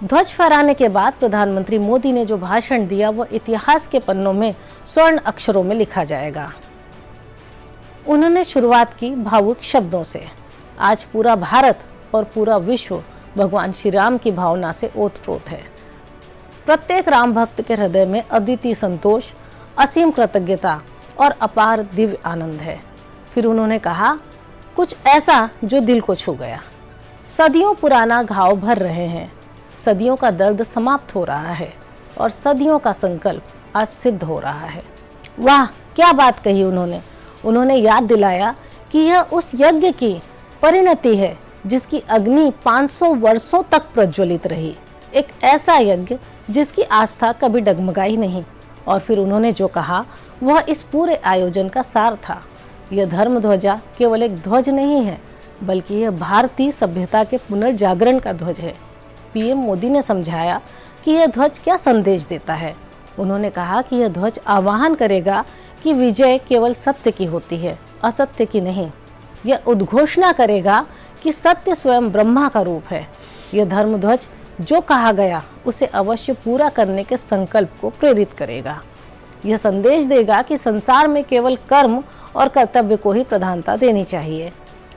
ध्वज फहराने के बाद प्रधानमंत्री मोदी ने जो भाषण दिया वह इतिहास के पन्नों में स्वर्ण अक्षरों में लिखा जाएगा। उन्होंने शुरुआत की भावुक शब्दों से। आज पूरा भारत और पूरा विश्व भगवान श्री राम की भावना से ओतप्रोत है। प्रत्येक राम भक्त के हृदय में अद्वितीय संतोष, असीम कृतज्ञता और अपार दिव्य आनंद है। फिर उन्होंने कहा कुछ ऐसा जो दिल को छू गया। सदियों पुराना घाव भर रहे हैं, सदियों का दर्द समाप्त हो रहा है और सदियों का संकल्प आज सिद्ध हो रहा है। वाह, क्या बात कही उन्होंने याद दिलाया कि यह उस यज्ञ की परिणति है जिसकी अग्नि 500 वर्षों तक प्रज्वलित रही, एक ऐसा यज्ञ जिसकी आस्था कभी डगमगाई नहीं। और फिर उन्होंने जो कहा वह इस पूरे आयोजन का सार था। यह धर्म ध्वजा केवल एक ध्वज नहीं है, बल्कि यह भारतीय सभ्यता के पुनर्जागरण का ध्वज है। पीएम मोदी ने समझाया कि यह ध्वज क्या संदेश देता है। उन्होंने कहा कि यह ध्वज आह्वान करेगा कि विजय केवल सत्य की होती है, असत्य की नहीं। यह उद्घोषणा करेगा कि सत्य स्वयं ब्रह्मा का रूप है। यह धर्म ध्वज जो कहा गया उसे अवश्य पूरा करने के संकल्प को प्रेरित करेगा। यह संदेश देगा कि संसार में केवल कर्म और कर्तव्य को ही प्रधानता देनी चाहिए।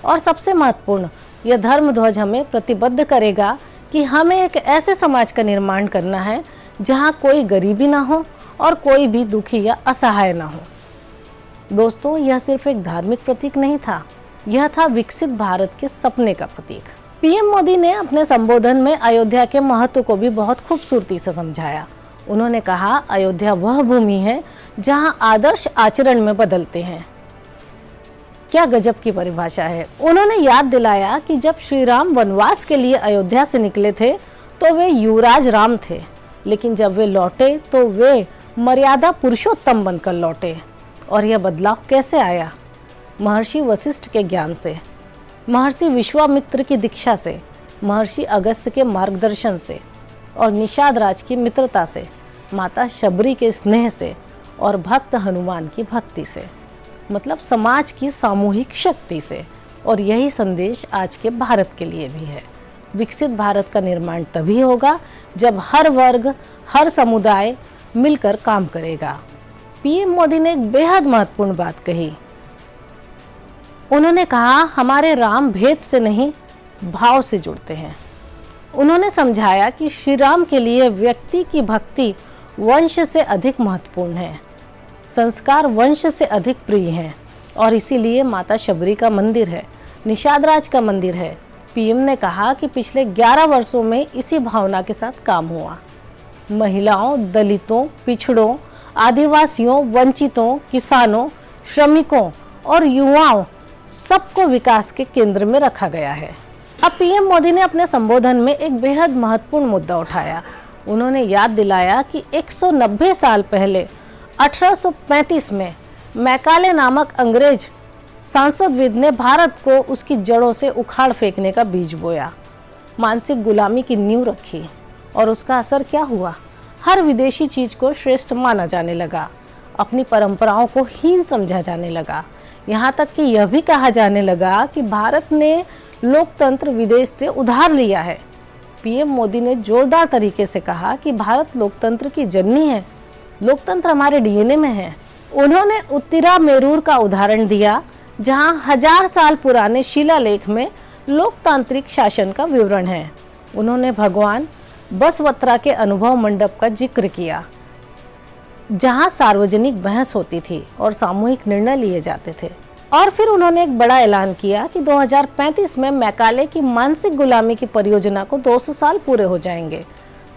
और सबसे महत्वपूर्ण, यह धर्म ध्वज हमें प्रतिबद्ध करेगा कि हमें एक ऐसे समाज का निर्माण करना है जहां कोई गरीबी ना हो और कोई भी दुखी या असहाय ना हो। दोस्तों, यह सिर्फ एक धार्मिक प्रतीक नहीं था, यह था विकसित भारत के सपने का प्रतीक। पीएम मोदी ने अपने संबोधन में अयोध्या के महत्व को भी बहुत खूबसूरती से समझाया। उन्होंने कहा, अयोध्या वह भूमि है जहां आदर्श आचरण में बदलते हैं। क्या गजब की परिभाषा है। उन्होंने याद दिलाया कि जब श्री राम वनवास के लिए अयोध्या से निकले थे तो वे युवराज राम थे, लेकिन जब वे लौटे तो वे मर्यादा पुरुषोत्तम बनकर लौटे। और यह बदलाव कैसे आया? महर्षि वशिष्ठ के ज्ञान से, महर्षि विश्वामित्र की दीक्षा से, महर्षि अगस्त्य के मार्गदर्शन से और निषाद राज की मित्रता से, माता शबरी के स्नेह से और भक्त हनुमान की भक्ति से, मतलब समाज की सामूहिक शक्ति से। और यही संदेश आज के भारत के लिए भी है। विकसित भारत का निर्माण तभी होगा जब हर वर्ग, हर समुदाय मिलकर काम करेगा। पीएम मोदी ने एक बेहद महत्वपूर्ण बात कही। उन्होंने कहा, हमारे राम भेद से नहीं, भाव से जुड़ते हैं। उन्होंने समझाया कि श्री राम के लिए व्यक्ति की भक्ति वंश से अधिक महत्वपूर्ण है, संस्कार वंश से अधिक प्रिय हैं। और इसीलिए माता शबरी का मंदिर है, निषाद राज का मंदिर है। पीएम ने कहा कि पिछले 11 वर्षों में इसी भावना के साथ काम हुआ। महिलाओं, दलितों, पिछड़ों, आदिवासियों, वंचितों, किसानों, श्रमिकों और युवाओं सबको विकास के केंद्र में रखा गया है। अब पीएम मोदी ने अपने संबोधन में एक बेहद महत्वपूर्ण मुद्दा उठाया। उन्होंने याद दिलाया कि 190 साल पहले 1835 में मैकाले नामक अंग्रेज सांसदविद ने भारत को उसकी जड़ों से उखाड़ फेंकने का बीज बोया, मानसिक गुलामी की नींव रखी। और उसका असर क्या हुआ? हर विदेशी चीज को श्रेष्ठ माना जाने लगा, अपनी परंपराओं को हीन समझा जाने लगा। यहाँ तक कि यह भी कहा जाने लगा कि भारत ने लोकतंत्र विदेश से उधार लिया है। पीएम मोदी ने जोरदार तरीके से कहा कि भारत लोकतंत्र की जननी है, लोकतंत्र हमारे डीएनए में है। उन्होंने उत्तरा मेरूर का उदाहरण दिया, जहां 1000 साल पुराने शिलालेख में लोकतांत्रिक शासन का विवरण है। उन्होंने भगवान बसवत्रा के अनुभव मंडप का जिक्र किया, जहां सार्वजनिक बहस होती थी और सामूहिक निर्णय लिए जाते थे। और फिर उन्होंने एक बड़ा ऐलान किया कि 2035 में मैकाले की मानसिक गुलामी की परियोजना को 200 साल पूरे हो जाएंगे।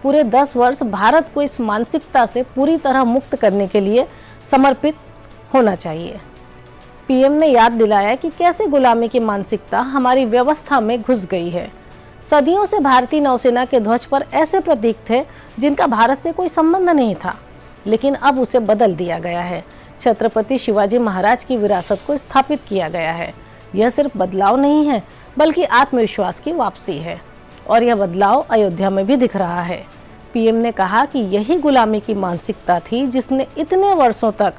पूरे 10 वर्ष भारत को इस मानसिकता से पूरी तरह मुक्त करने के लिए समर्पित होना चाहिए। पीएम ने याद दिलाया कि कैसे गुलामी की मानसिकता हमारी व्यवस्था में घुस गई है। सदियों से भारतीय नौसेना के ध्वज पर ऐसे प्रतीक थे जिनका भारत से कोई संबंध नहीं था, लेकिन अब उसे बदल दिया गया है। छत्रपति शिवाजी महाराज की विरासत को स्थापित किया गया है। यह सिर्फ बदलाव नहीं है, बल्कि आत्मविश्वास की वापसी है। और यह बदलाव अयोध्या में भी दिख रहा है। पीएम ने कहा कि यही गुलामी की मानसिकता थी जिसने इतने वर्षों तक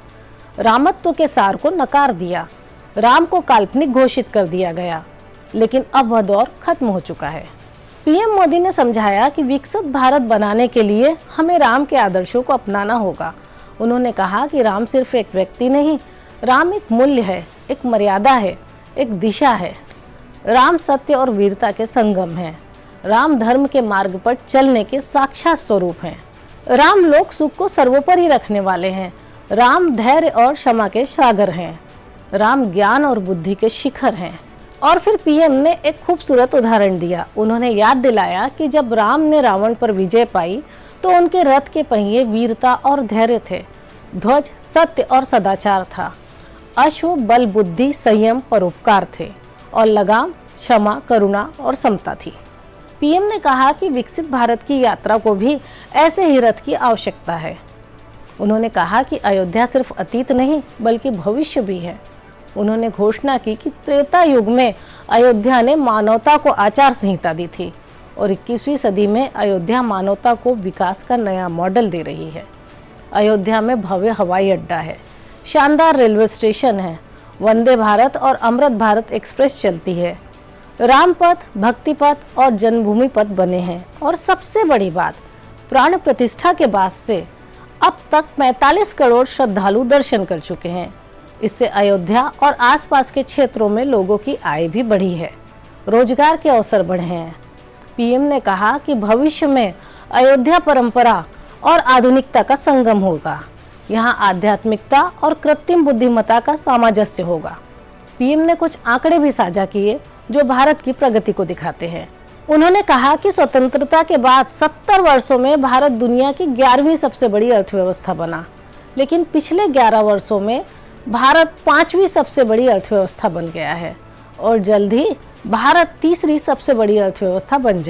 रामत्व के सार को नकार दिया। राम को काल्पनिक घोषित कर दिया गया, लेकिन अब वह दौर खत्म हो चुका है। पीएम मोदी ने समझाया कि विकसित भारत बनाने के लिए हमें राम के आदर्शों को अपनाना होगा। उन्होंने कहा कि राम सिर्फ एक व्यक्ति नहीं, राम एक मूल्य है, एक मर्यादा है, एक दिशा है। राम सत्य और वीरता के संगम हैं। राम धर्म के मार्ग पर चलने के साक्षात स्वरूप हैं। राम लोक सुख को सर्वोपरि रखने वाले हैं। राम धैर्य और क्षमा के सागर हैं। राम ज्ञान और बुद्धि के शिखर हैं। और फिर पीएम ने एक खूबसूरत उदाहरण दिया। उन्होंने याद दिलाया कि जब राम ने रावण पर विजय पाई तो उनके रथ के पहिए वीरता और धैर्य थे, ध्वज सत्य और सदाचार था, अश्व बल बुद्धि संयम परोपकार थे और लगाम क्षमा करुणा और समता थी। पीएम ने कहा कि विकसित भारत की यात्रा को भी ऐसे ही रथ की आवश्यकता है। उन्होंने कहा कि अयोध्या सिर्फ अतीत नहीं बल्कि भविष्य भी है। उन्होंने घोषणा की कि त्रेता युग में अयोध्या ने मानवता को आचार संहिता दी थी और 21वीं सदी में अयोध्या मानवता को विकास का नया मॉडल दे रही है। अयोध्या में भव्य हवाई अड्डा है, शानदार रेलवे स्टेशन है, वंदे भारत और अमृत भारत एक्सप्रेस चलती है, राम पथ, भक्ति पथ और जन्मभूमि पथ बने हैं और सबसे बड़ी बात, प्राण प्रतिष्ठा के बाद से अब तक 45 करोड़ श्रद्धालु दर्शन कर चुके हैं। इससे अयोध्या और आसपास के क्षेत्रों में लोगों की आय भी बढ़ी है, रोजगार के अवसर बढ़े हैं। पीएम ने कहा कि भविष्य में अयोध्या परंपरा और आधुनिकता का संगम होगा। यहाँ आध्यात्मिकता और कृत्रिम बुद्धिमत्ता का सामंजस्य होगा। पीएम ने कुछ आंकड़े भी साझा किए जो भारत की प्रगति को दिखाते हैं। उन्होंने कहा कि स्वतंत्रता के बाद 70 वर्षों में भारत दुनिया की 11वीं सबसे बड़ी अर्थव्यवस्था बना, लेकिन पिछले 11 वर्षों में भारत 5वीं सबसे बड़ी अर्थव्यवस्था बन गया है और जल्द ही भारत तीसरी सबसे बड़ी अर्थव्यवस्था बन जाएगा।